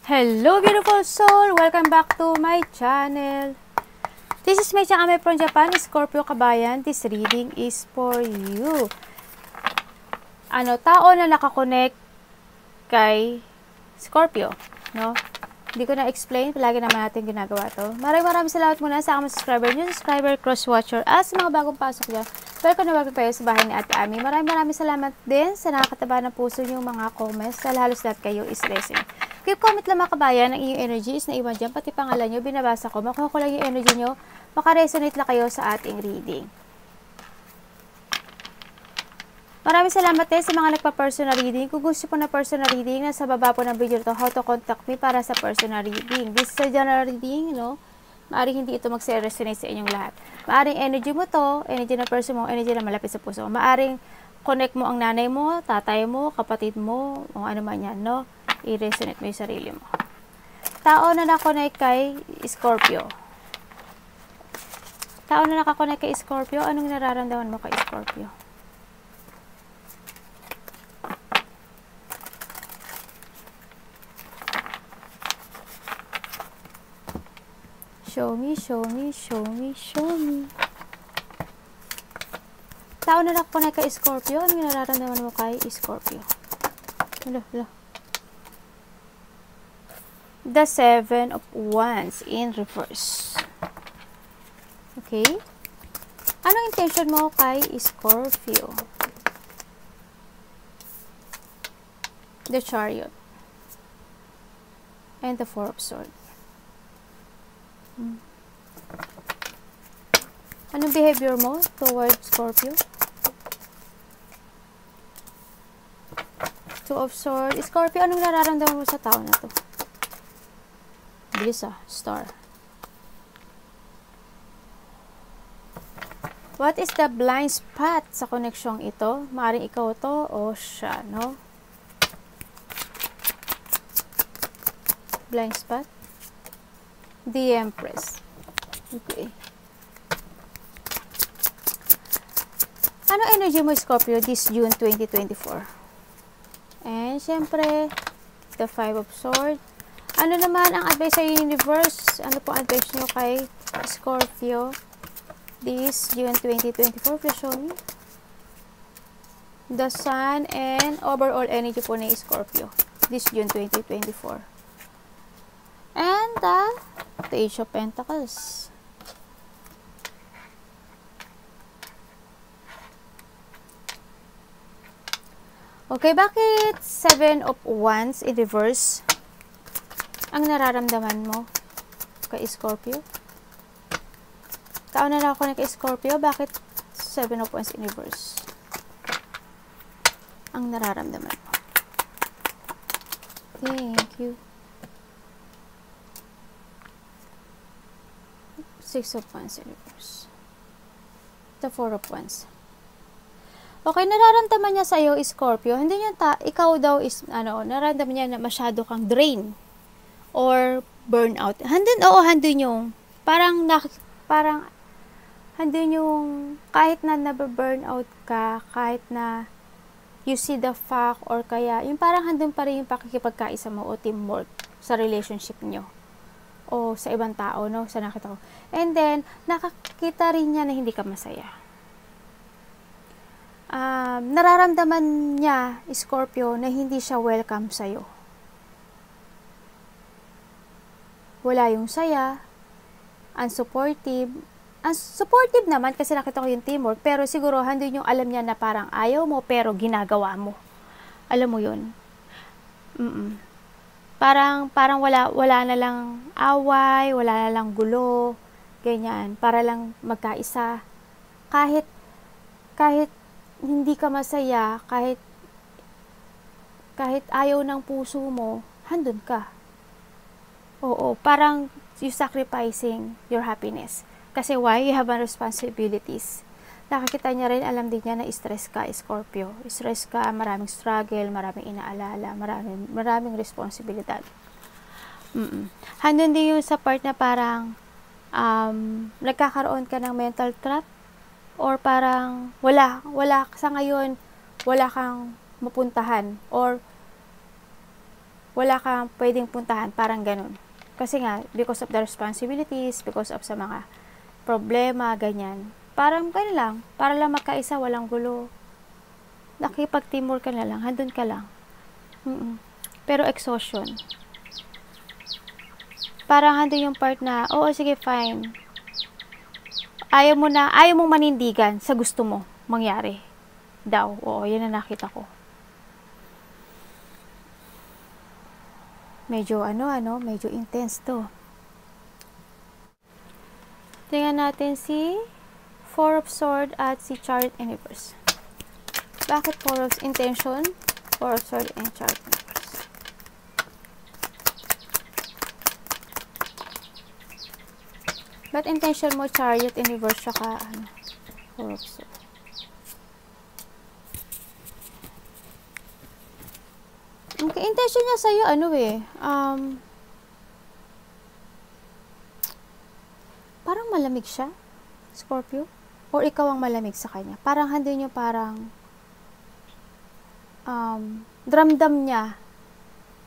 Hello beautiful soul! Welcome back to my channel. This is Mei Chang Ame from Japan, Scorpio Kabayan. This reading is for you. Tao na nakakonect kay Scorpio, no? Hindi ko na-explain, palagi naman natin ginagawa to. Maraming salamat muna sa mga subscriber nyo, subscriber, cross-watcher, at sa mga bagong pasok dyan. Welcome na welcome kayo sa bahay ni Ate Ami. Maraming salamat din sa nakakataba ng puso nyo mga comments. Sa halos lahat kayo is blessing. Keep comment lang mga kabayan, ang inyong energy is naiwan dyan, pati pangalan nyo, binabasa ko. Makuha ko lang yung energy nyo, makaresonate lang kayo sa ating reading. Maraming salamat din sa mga nagpa-personal reading. Kung gusto po na personal reading, nasa baba po ng video to, how to contact me para sa personal reading. This is a general reading, no? Maaring hindi ito mag-resonate sa inyong lahat. Maaring energy mo to, energy na person mo, energy na malapit sa puso. Maaring connect mo ang nanay mo, tatay mo, kapatid mo, o ano man yan, no? I-resonate mo yung sarili mo. Tao na nakakonect kay Scorpio. Tao na nakakonect kay Scorpio, anong nararamdaman mo kay Scorpio? Show me, show me, show me, show me. Tao na nakakonect kay Scorpio, anong nararamdaman mo kay Scorpio? Hala. The Seven of Wands in reverse. Okay? Anong intention mo kay Scorpio? The Chariot. And the Four of Swords. Anong behavior mo towards Scorpio? Two of Swords. Scorpio, anong nararamdaman mo sa tao na to? Bilis Star. What is the blind spot sa koneksyong ito? Maaring ikaw to o siya, no? Blind spot? The Empress. Okay. Ano energy mo, Scorpio, this June 2024? And, syempre, the Five of Swords. Ano naman ang advice sa universe? Ano po advice nyo kay Scorpio this June 2024? Please show me. The Sun and overall energy po ni Scorpio this June 2024. And the Page of Pentacles. Okay, bakit Seven of Wands in reverse ang nararamdaman mo kay Scorpio? Tao na ako na kay Scorpio, bakit Seven of Wands in reverse ang nararamdaman mo? Thank you. Six of Wands in reverse. The Four of Wands. Okay, nararamdaman niya sa iyo, Scorpio, hindi niya ikaw daw is, nararamdaman niya na masyado kang drain or burnout. Handun yung, parang handun yung, kahit na nababurnout ka, kahit na you see the fact, or kaya, yung parang handun pa rin yung pakikipagkaisa mo o teamwork sa relationship nyo. O sa ibang tao, no? Sa nakita ko. And then, nakakita rin niya na hindi ka masaya. Nararamdaman niya, Scorpio, na hindi siya welcome sa'yo. Wala yung saya, unsupportive. Unsupportive naman kasi nakita ko yung teamwork, pero siguro handun yung alam niya na parang ayaw mo pero ginagawa mo. Alam mo yun? Parang wala na lang away, wala na lang gulo, ganyan, para lang magkaisa. Kahit hindi ka masaya, kahit ayaw ng puso mo, handun ka. Oo, parang you sacrificing your happiness. Kasi why? You have responsibilities. Nakakita niya rin, alam din niya na stress ka, Scorpio. Stress ka, maraming struggle, maraming inaalala, maraming responsibilidad. Handun din yung sa part na parang nagkakaroon ka ng mental trap or parang wala sa ngayon, wala kang mapuntahan or wala kang pwedeng puntahan, parang ganun. Kasi nga, because of the responsibilities, because of sa mga problema, ganyan. Parang ganun lang, para lang magkaisa, walang gulo. Nakipag-teamwork ka na lang, handun ka lang. Pero exhaustion. Parang handun yung part na, oo, sige, fine. Ayaw mong manindigan sa gusto mo mangyari. Daw, oo, yan ang nakita ko. Medyo medyo intense to. Tingnan natin si Four of Swords at si Chariot Universe. Bakit Four of Intention? Four of Swords and Chariot Universe. But intention mo, Chariot Universe, saka Four of Swords. Okay, intention niya sa'yo, parang malamig siya, Scorpio. Or ikaw ang malamig sa kanya. Parang handun niyo parang dramdam niya.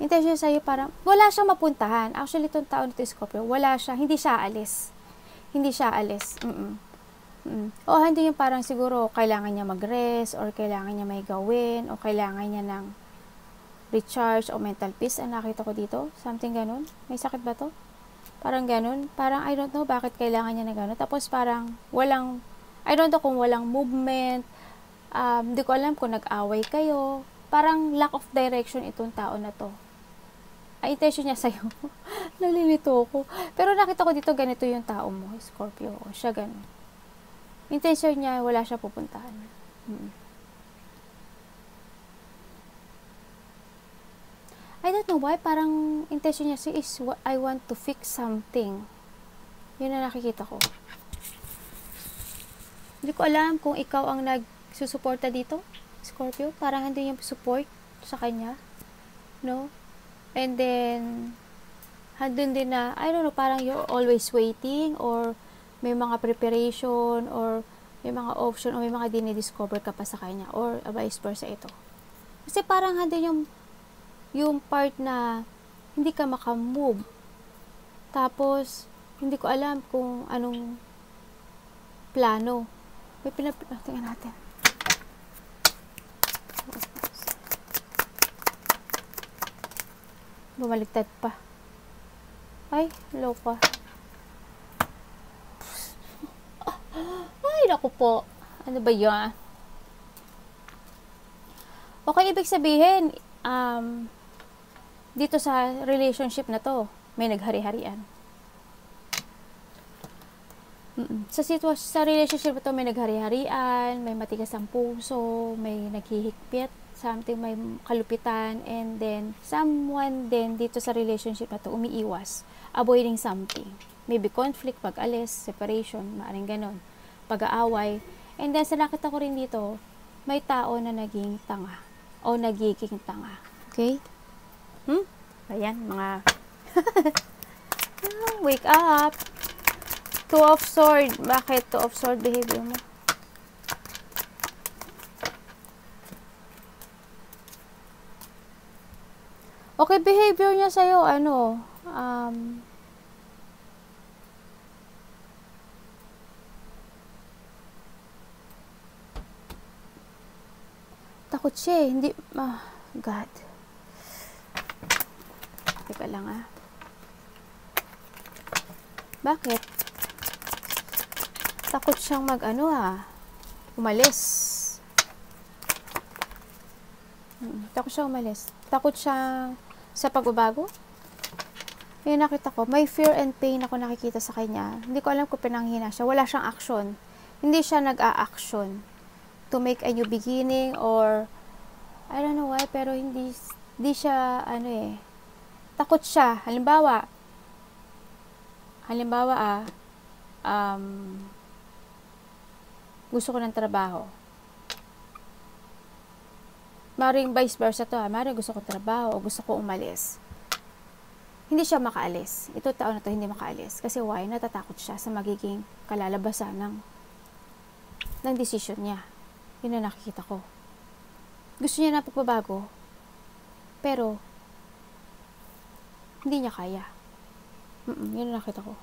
Intention niya sa'yo parang, wala siyang mapuntahan. Actually, itong tao nito, Scorpio, hindi siya alis. O handun yung parang siguro, kailangan niya mag-rest, or kailangan niya may gawin, o kailangan niya ng recharge o mental peace. Ang nakita ko dito, something ganun. May sakit ba to? Parang ganun. Parang I don't know bakit kailangan niya na ganun. Tapos parang I don't know kung walang movement. Hindi ko alam kung nag-away kayo. Parang lack of direction itong tao na to. Ay, intention niya sa'yo. Nalilito ako. Pero nakita ko dito, ganito yung tao mo, Scorpio. O, siya ganun. Intention niya, wala siya pupuntahan. I don't know why, parang intention niya is I want to fix something. Yun na nakikita ko. Hindi ko alam kung ikaw ang nagsusuporta dito, Scorpio. Parang hindi yung support sa kanya. No? And then, handun din na, I don't know, parang you're always waiting, or may mga preparation, or may mga option, o may mga dinidiscover ka pa sa kanya, or vice versa ito. Kasi parang handun yung part na hindi ka makamove. Tapos, hindi ko alam kung anong plano. May tingnan natin. Bumaligtad pa. Ay, loka. Ay, naku po. Ano ba yun? Okay, ibig sabihin, dito sa relationship na to, may naghari-harian. Sa relationship na to, may naghari-harian, may matigas ang puso, may naghihigpit, something, may kalupitan, and then, someone din dito sa relationship na to, umiiwas, avoiding something. Maybe conflict, pag-alis, separation, maaaring ganon, pag-aaway. And then, sa nakita ko rin dito, may tao na naging tanga, o nagiging tanga. Okay? Ayan, mga wake up. Two of Swords. Bakit Two of Swords behavior mo? Okay, behavior niya sa'yo, takot siya eh. Hindi, God. Teka lang Bakit? Takot siyang umalis. Takot siyang umalis. Takot siyang sa pagbabago. Yung nakita ko, may fear and pain ako nakikita sa kanya. Hindi ko alam kung pinanghina siya. Wala siyang action. Hindi siya nag-a-action to make a new beginning, or I don't know why, pero hindi siya takot siya. Halimbawa, gusto ko ng trabaho. Maring vice versa to, maring gusto ko trabaho o gusto ko umalis. Hindi siya makaalis. Ito tao na to hindi makaalis. Kasi why? Natatakot siya sa magiging kalalabasan ng decision niya. Yun na nakikita ko. Gusto niya na pagbabago, pero Hindi niya kaya. Yun ang nakita ko.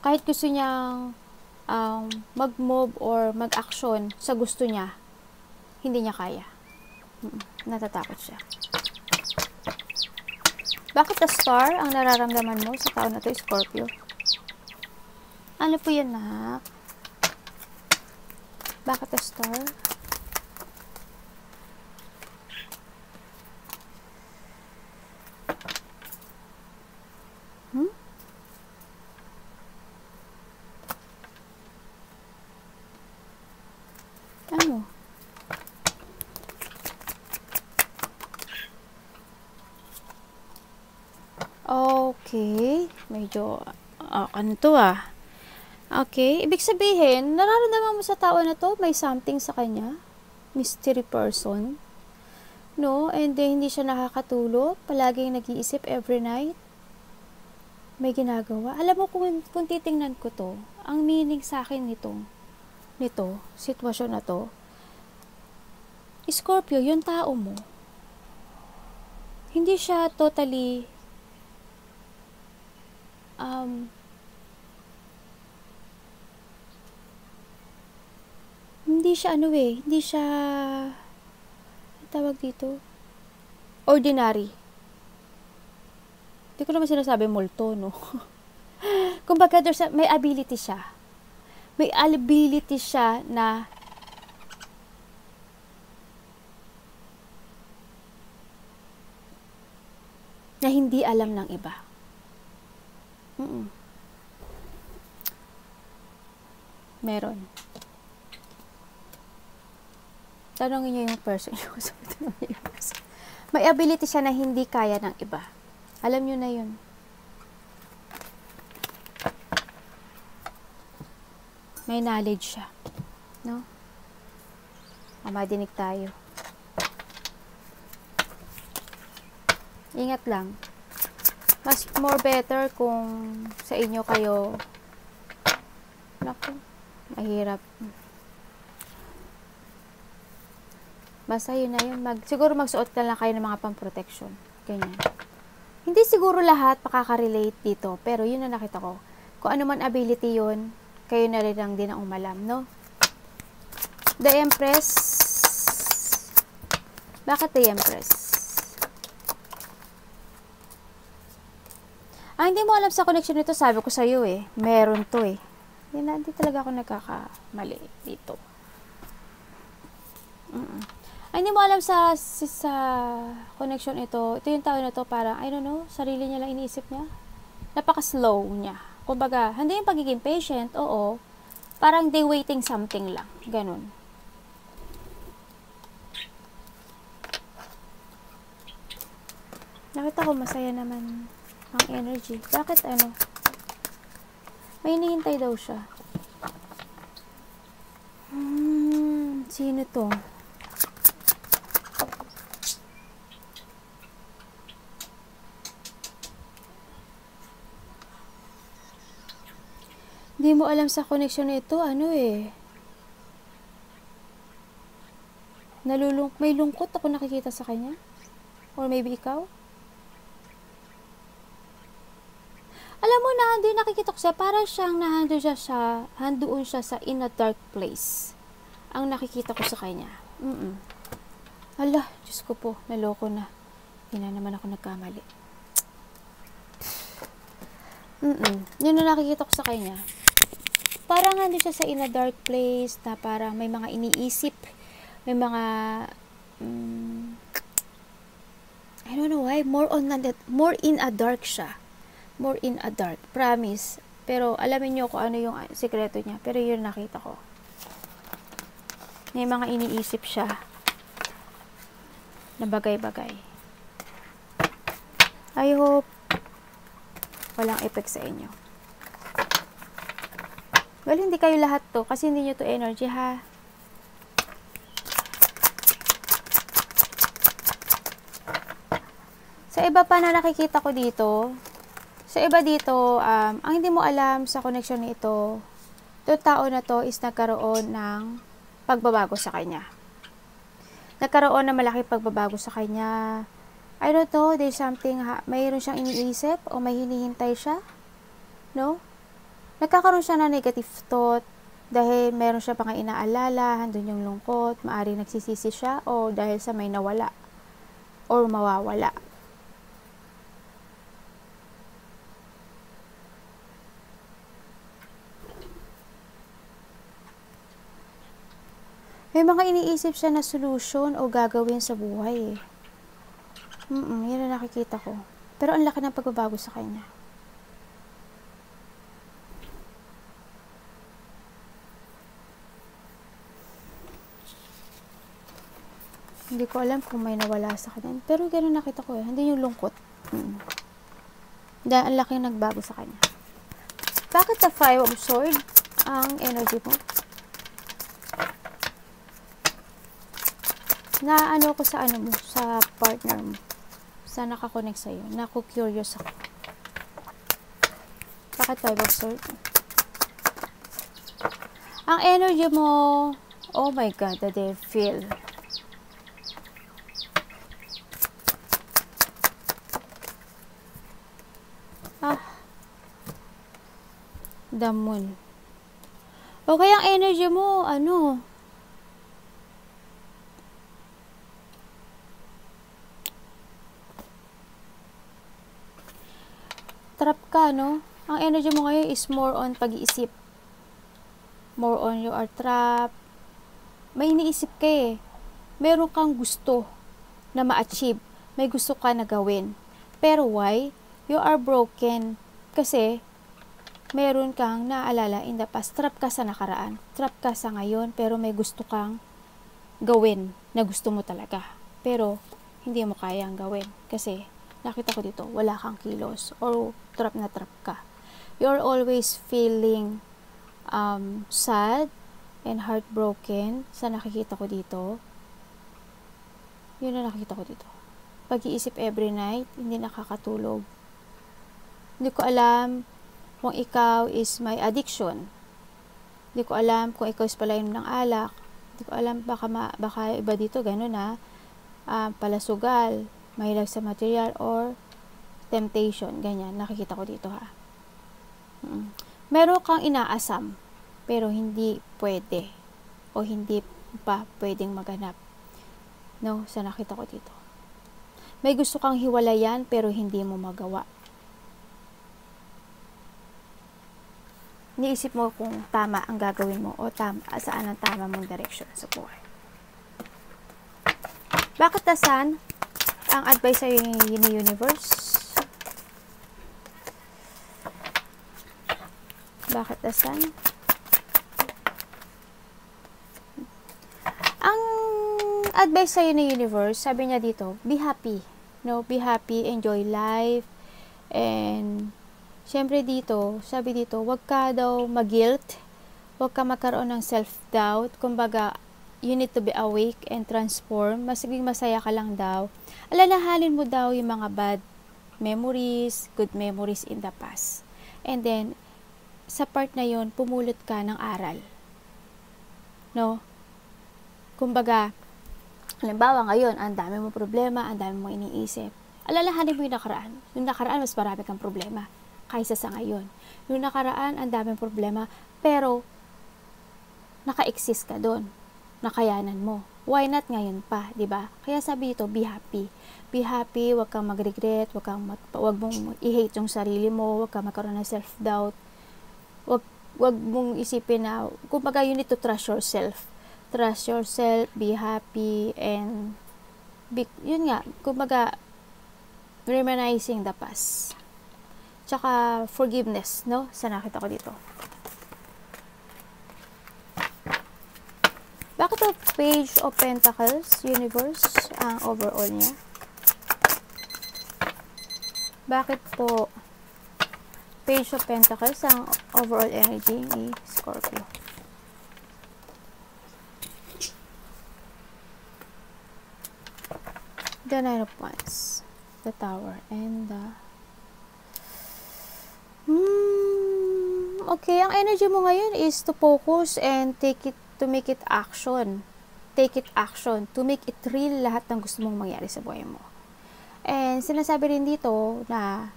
Kahit gusto niyang mag-move or mag-action sa gusto niya, hindi niya kaya. Natatakot siya. Bakit the star ang nararamdaman mo sa taon na to, Scorpio? Ano po yan, nak? Bakit the star? Ano? Okay. Medyo, ano to ah? Okay. Ibig sabihin, nararamdaman mo sa tao na to, may something sa kanya. Mystery person. No? And then, hindi siya nakakatulog. Palaging nag-iisip every night. May ginagawa. Alam mo, kung titingnan ko to, ang meaning sa akin nito, sitwasyon na to, Scorpio, yung tao mo, hindi siya totally hindi siya hindi siya tawag dito, ordinary. Hindi ko naman sinasabi multo, no? Kumbaga, may ability siya. May ability siya na hindi alam ng iba. Meron. Tanongin niyo yung person niyo. May ability siya na hindi kaya ng iba. Alam niyo na yun. May knowledge siya. No? Madinig tayo. Ingat lang. Mas more better kung sa inyo kayo. Naku, mahirap. Basta yun na yun. Siguro magsuot ka lang kayo ng mga pang-protection. Ganyan. Hindi siguro lahat makaka-relate dito. Pero yun na nakita ko. Kung ano man ability yun, kayo na rin lang din ang umalam, no? The Empress. Bakit The Empress? Hindi mo alam sa connection nito, sabi ko sa'yo eh. Meron to eh. Hindi talaga ako nagkakamali dito. Hindi mo alam sa connection ito. Ito yung tao na to, parang, I don't know, sarili niya lang iniisip niya. Napaka-slow niya. Kumbaga, hindi yung pagiging patient, oo. Parang they waiting something lang. Ganun. Nakita ko masaya naman ang energy. Bakit ano? May hinihintay daw siya. Sino to? Hindi mo alam sa connection nito, ano eh. May lungkot ako nakikita sa kanya. Or maybe ikaw? Alam mo na, hindi nakikita ko siya. Parang siyang handoon siya sa in a dark place. Ang nakikita ko sa kanya. Ala, Diyos ko po, naloko na. Hindi na naman ako nagkamali. Yun na nakikita ko sa kanya. Parang handoon siya sa in a dark place na parang may mga iniisip. May mga I don't know why, more in a dark siya. More in a dark, promise. Pero alamin niyo kung ano yung sikreto niya. Pero yun nakita ko. May mga iniisip siya na bagay-bagay. I hope walang effect sa inyo. Well, hindi kayo lahat to kasi hindi nyo to energy, ha? Sa iba pa na nakikita ko dito, sa iba dito, ang hindi mo alam sa connection nito, itong tao na to is nagkaroon ng pagbabago sa kanya. Nagkaroon ng malaking pagbabago sa kanya. I don't know, there's something, mayroon siyang iniisip o may hinihintay siya, no? Nagkakaroon siya ng negative thought dahil meron siya pang inaalala, handun yung lungkot, maaaring nagsisisi siya o dahil sa may nawala or mawawala. May mga iniisip siya na solution o gagawin sa buhay eh. Yun ang nakikita ko. Pero ang laki ng pagbabago sa kanya. Hindi ko alam kung may nawala sa kanya. Pero gano'n nakita ko eh. Hindi yung lungkot. Dahil ang laki nagbago sa kanya. Bakit the 5 of Swords ang energy mo? Na ano ko sa ano mo, sa partner mo. Sa nakakonect sa'yo. Naku-curious ako. Bakit 5 of Swords? Ang energy mo, oh my God, the devil. The Moon. Okay, ang energy mo, ano? Trap ka, no? Ang energy mo ngayon is more on pag-iisip. More on you are trapped. May iniisip ka eh. Meron kang gusto na ma-achieve. May gusto ka na gawin. Pero why? You are broken. Kasi, meron kang naalala in the past. Trap ka sa nakaraan. Trap ka sa ngayon. Pero may gusto kang gawin na gusto mo talaga. Pero, hindi mo kayang gawin. Kasi, nakita ko dito, wala kang kilos. Or, trap na trap ka. You're always feeling sad and heartbroken sa nakikita ko dito. Yun na nakikita ko dito. Pag-iisip every night, hindi nakakatulog. Hindi ko alam kung ikaw is may addiction. Hindi ko alam kung ikaw is palainom ng alak. Hindi ko alam, baka iba dito, gano'n na, palasugal, mahilag sa material, or temptation, ganyan, nakikita ko dito ha. Meron kang inaasam, pero hindi pwede, o hindi pa pwedeng maganap. No, sa nakita ko dito. May gusto kang hiwalayan, pero hindi mo magawa. Niisip mo kung tama ang gagawin mo o saan ang tama mong direction sa buhay. Bakit the Sun ang advice sa'yo ni universe? Bakit the Sun? Ang advice sa'yo ni universe, sabi niya dito, be happy. No, be happy, enjoy life, and syempre dito, sabi dito, wag ka daw mag-guilt, wag ka magkaroon ng self-doubt, kumbaga, you need to be awake and transform, masiging masaya ka lang daw. Alalahanin mo daw yung mga bad memories, good memories in the past. And then, sa part na yun, pumulot ka ng aral. No? Kumbaga, halimbawa ngayon, ang dami mong problema, ang dami mong iniisip. Alalahanin mo yung nakaraan. Yung nakaraan, mas marami kang problema kaysa sa ngayon. Yung nakaraan, ang daming problema, pero naka-exist ka doon. Nakayanan mo. Why not ngayon pa, 'di ba? Kaya sabi dito, be happy. Be happy, wag kang mag-regret, wag mong i-hate yung sarili mo, wag kang magkaroon ng self-doubt. Wag mong isipin na, kumbaga, you need to trust yourself. Trust yourself, be happy, and yun nga, kumbaga, reminiscing the past. Tsaka, forgiveness, no? Sa nakita ko dito. Bakit ang Page of Pentacles, Universe, ang overall niya? Bakit po Page of Pentacles ang overall energy ni Scorpio? The Nine of Wands, the Tower, and the okay, ang energy mo ngayon is to focus and to make it action. Take it action. To make it real lahat ng gusto mong mangyari sa buhay mo. And sinasabi rin dito na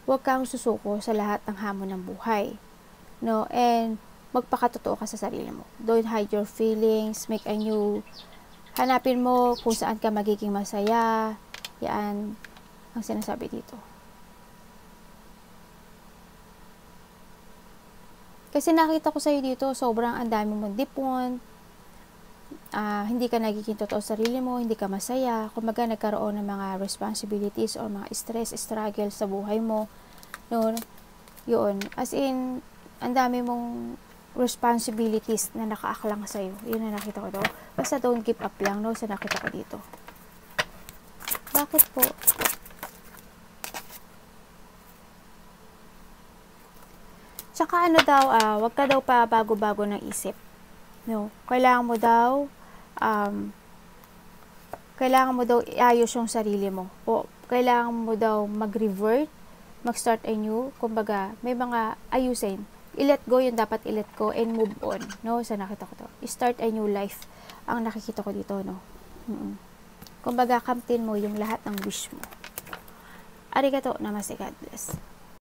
huwag kang susuko sa lahat ng hamon ng buhay. No? And magpakatotoo ka sa sarili mo. Don't hide your feelings, make a new, hanapin mo kung saan ka magiging masaya. Yan ang sinasabi dito. Kasi nakita ko sa'yo dito, sobrang ang dami mong dipon, hindi ka nagiging totoo sa sarili mo, hindi ka masaya, kumbaga nagkaroon ng mga responsibilities or mga stress, struggle sa buhay mo. No? Yun. As in, ang dami mong responsibilities na nakaaklang sa'yo. Yun na nakita ko to. Basta don't give up lang, no? Sa nakita ko dito. Bakit po? Tsaka ano daw, wag ka daw pa bago-bago ng isip. No? Kailangan mo daw iayos yung sarili mo. O kailangan mo daw mag-revert, mag-start anew. Kumbaga, may mga ayusin. I-let go yung dapat i-let go and move on. No? Sa nakita ko to. I-start a new life. Ang nakikita ko dito, no? Kumbaga, kamtin mo yung lahat ng wish mo. Arigato, namaste, God bless.